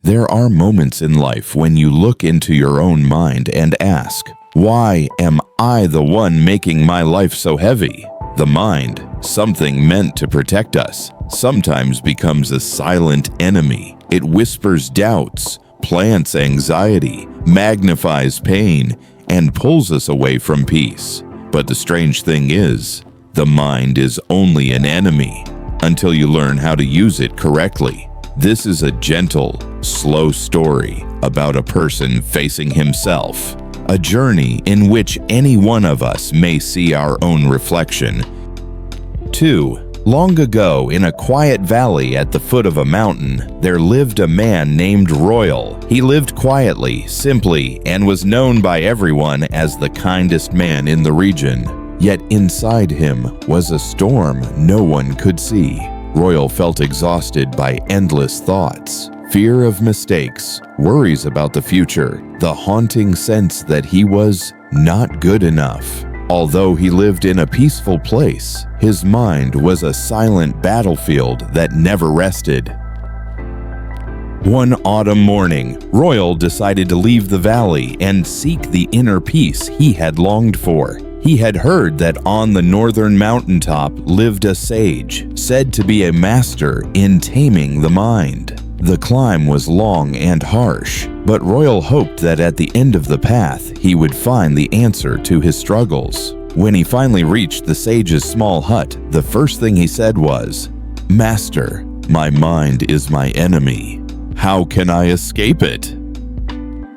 There are moments in life when you look into your own mind and ask, why am I the one making my life so heavy? The mind, something meant to protect us, sometimes becomes a silent enemy. It whispers doubts, plants anxiety, magnifies pain, and pulls us away from peace. But the strange thing is, the mind is only an enemy until you learn how to use it correctly. This is a gentle, slow story about a person facing himself, a journey in which any one of us may see our own reflection. 2. Long ago, in a quiet valley at the foot of a mountain, there lived a man named Royal. He lived quietly, simply, and was known by everyone as the kindest man in the region. Yet inside him was a storm no one could see. Royal felt exhausted by endless thoughts, fear of mistakes, worries about the future, the haunting sense that he was not good enough. Although he lived in a peaceful place, his mind was a silent battlefield that never rested. One autumn morning, Royal decided to leave the valley and seek the inner peace he had longed for. He had heard that on the northern mountaintop lived a sage, said to be a master in taming the mind. The climb was long and harsh, but Royal hoped that at the end of the path he would find the answer to his struggles. When he finally reached the sage's small hut, the first thing he said was, "Master, my mind is my enemy. How can I escape it?"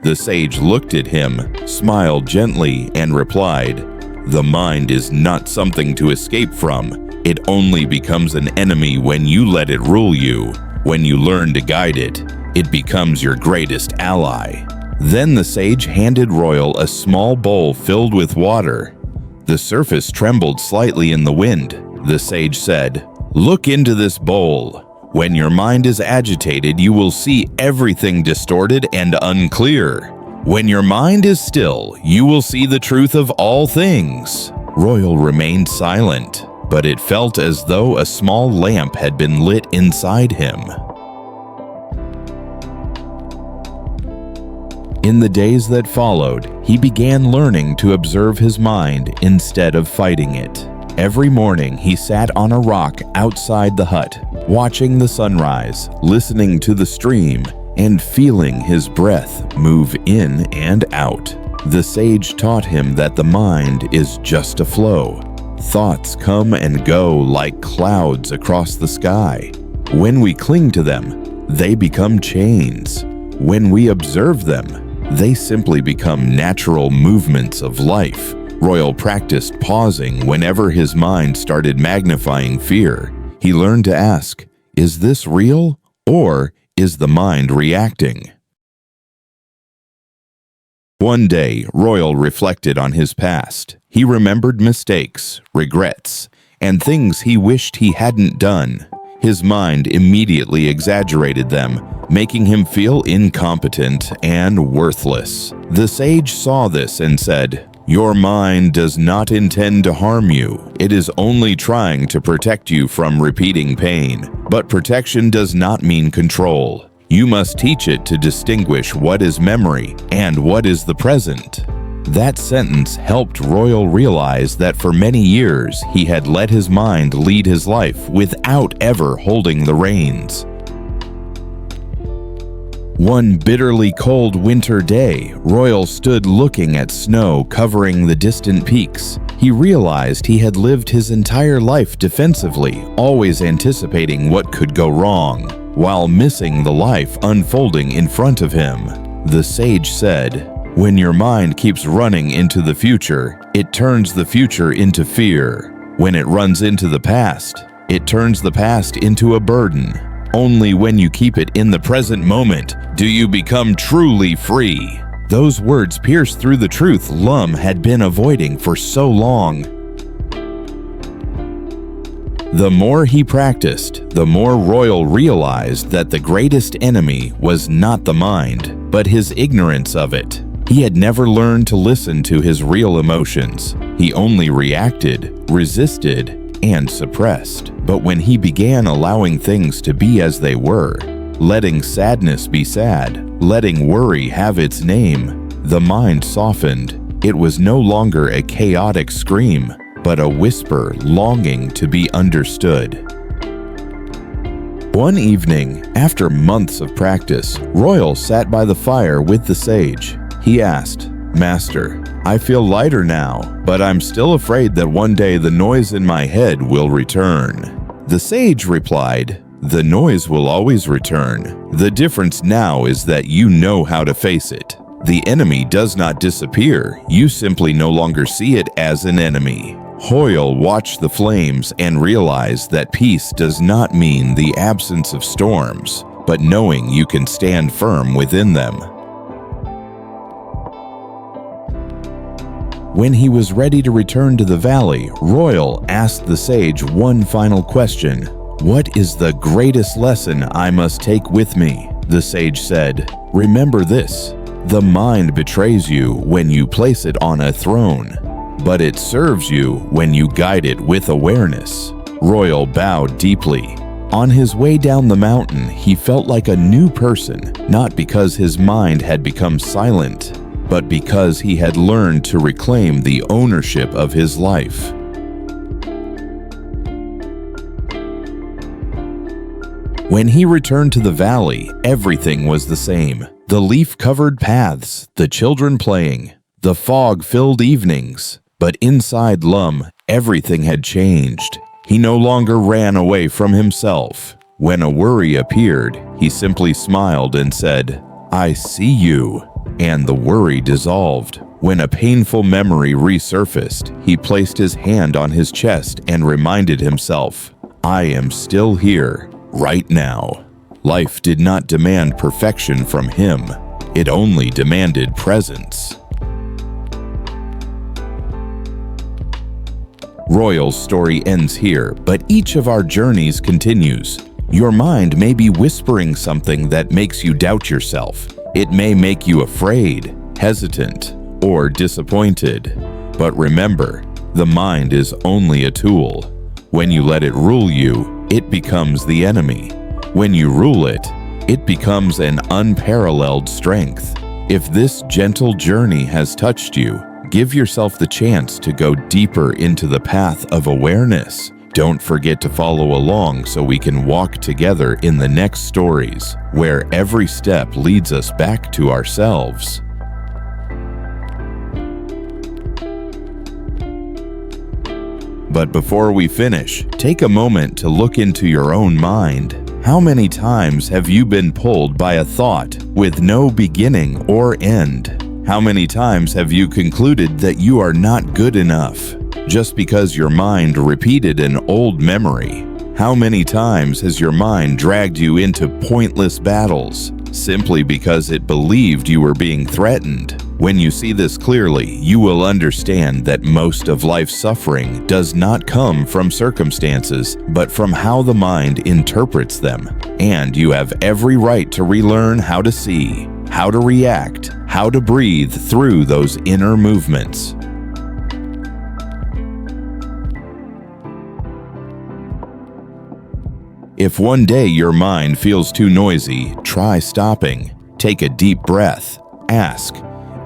The sage looked at him, smiled gently, and replied, "The mind is not something to escape from. It only becomes an enemy when you let it rule you. When you learn to guide it, it becomes your greatest ally." Then the sage handed Royal a small bowl filled with water. The surface trembled slightly in the wind. The sage said, "Look into this bowl. When your mind is agitated, you will see everything distorted and unclear. When your mind is still, you will see the truth of all things." Royal remained silent, but it felt as though a small lamp had been lit inside him. In the days that followed, he began learning to observe his mind instead of fighting it. Every morning, he sat on a rock outside the hut, watching the sunrise, listening to the stream, and feeling his breath move in and out. The sage taught him that the mind is just a flow. Thoughts come and go like clouds across the sky. When we cling to them, they become chains. When we observe them, they simply become natural movements of life. Royal practiced pausing whenever his mind started magnifying fear. He learned to ask, "Is this real, or is the mind reacting?" One day, Royal reflected on his past. He remembered mistakes, regrets, and things he wished he hadn't done. His mind immediately exaggerated them, making him feel incompetent and worthless. The sage saw this and said, "Your mind does not intend to harm you. It is only trying to protect you from repeating pain. But protection does not mean control. You must teach it to distinguish what is memory and what is the present." That sentence helped Royal realize that for many years he had let his mind lead his life without ever holding the reins. One bitterly cold winter day, Royal stood looking at snow covering the distant peaks. He realized he had lived his entire life defensively, always anticipating what could go wrong, while missing the life unfolding in front of him. The sage said, "When your mind keeps running into the future, it turns the future into fear. When it runs into the past, it turns the past into a burden. Only when you keep it in the present moment do you become truly free." Those words pierced through the truth Lum had been avoiding for so long. The more he practiced, the more Royal realized that the greatest enemy was not the mind, but his ignorance of it. He had never learned to listen to his real emotions. He only reacted, resisted, and suppressed. But when he began allowing things to be as they were, letting sadness be sad, letting worry have its name. The mind softened. It was no longer a chaotic scream, but a whisper longing to be understood. One evening, after months of practice, Royal sat by the fire with the sage. He asked, "Master, I feel lighter now, but I'm still afraid that one day the noise in my head will return." The sage replied, "The noise will always return. The difference now is that you know how to face it. The enemy does not disappear, you simply no longer see it as an enemy." Hoyle watched the flames and realized that peace does not mean the absence of storms, but knowing you can stand firm within them. When he was ready to return to the valley, Royal asked the sage one final question. "What is the greatest lesson I must take with me?" The sage said, "Remember this. The mind betrays you when you place it on a throne, but it serves you when you guide it with awareness." Royal bowed deeply. On his way down the mountain, he felt like a new person, not because his mind had become silent, but because he had learned to reclaim the ownership of his life. When he returned to the valley, everything was the same. The leaf-covered paths, the children playing, the fog-filled evenings. But inside Lum, everything had changed. He no longer ran away from himself. When a worry appeared, he simply smiled and said, "I see you," and the worry dissolved. When a painful memory resurfaced, he placed his hand on his chest and reminded himself, "I am still here, right now." Life did not demand perfection from him. It only demanded presence. Royal's story ends here, but each of our journeys continues. Your mind may be whispering something that makes you doubt yourself. It may make you afraid, hesitant, or disappointed. But remember, the mind is only a tool. When you let it rule you, it becomes the enemy. When you rule it, it becomes an unparalleled strength. If this gentle journey has touched you, give yourself the chance to go deeper into the path of awareness. Don't forget to follow along so we can walk together in the next stories, where every step leads us back to ourselves. But before we finish, take a moment to look into your own mind. How many times have you been pulled by a thought with no beginning or end? How many times have you concluded that you are not good enough just because your mind repeated an old memory? How many times has your mind dragged you into pointless battles simply because it believed you were being threatened? When you see this clearly, you will understand that most of life's suffering does not come from circumstances, but from how the mind interprets them. And you have every right to relearn how to see, how to react, how to breathe through those inner movements. If one day your mind feels too noisy, try stopping. Take a deep breath. Ask,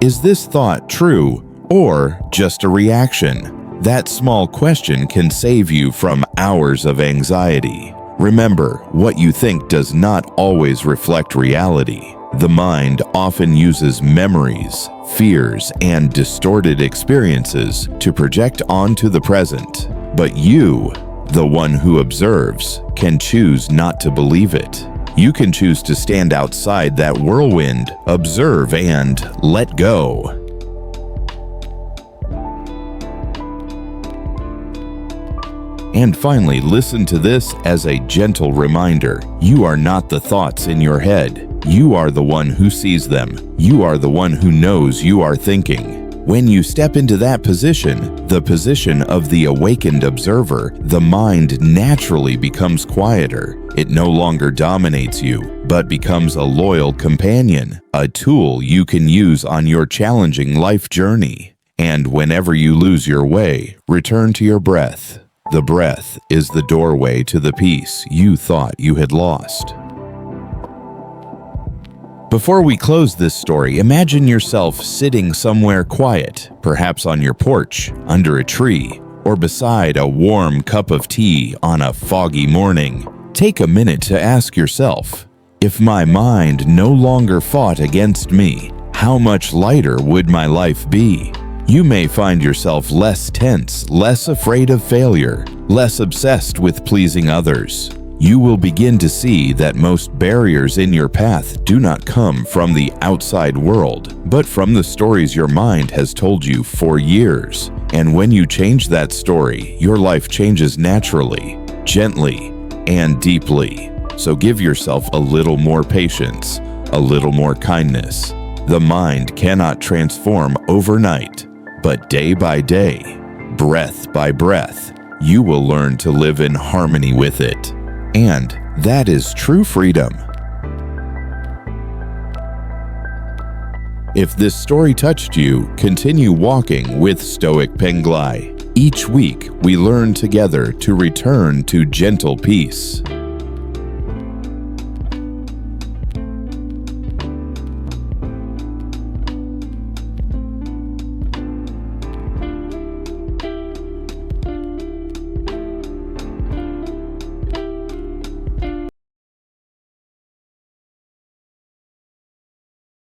is this thought true or just a reaction? That small question can save you from hours of anxiety. Remember, what you think does not always reflect reality. The mind often uses memories, fears, and distorted experiences to project onto the present. But you, the one who observes, can choose not to believe it. You can choose to stand outside that whirlwind, observe, and let go. And finally, listen to this as a gentle reminder. You are not the thoughts in your head. You are the one who sees them. You are the one who knows you are thinking. When you step into that position, the position of the awakened observer, the mind naturally becomes quieter. It no longer dominates you, but becomes a loyal companion, a tool you can use on your challenging life journey. And whenever you lose your way, return to your breath. The breath is the doorway to the peace you thought you had lost. Before we close this story, imagine yourself sitting somewhere quiet, perhaps on your porch, under a tree, or beside a warm cup of tea on a foggy morning. Take a minute to ask yourself, if my mind no longer fought against me, how much lighter would my life be? You may find yourself less tense, less afraid of failure, less obsessed with pleasing others. You will begin to see that most barriers in your path do not come from the outside world, but from the stories your mind has told you for years. And when you change that story, your life changes naturally, gently, and deeply. So give yourself a little more patience, a little more kindness. The mind cannot transform overnight, but day by day, breath by breath, you will learn to live in harmony with it. And that is true freedom. If this story touched you, continue walking with Stoic Penglai. Each week, we learn together to return to gentle peace.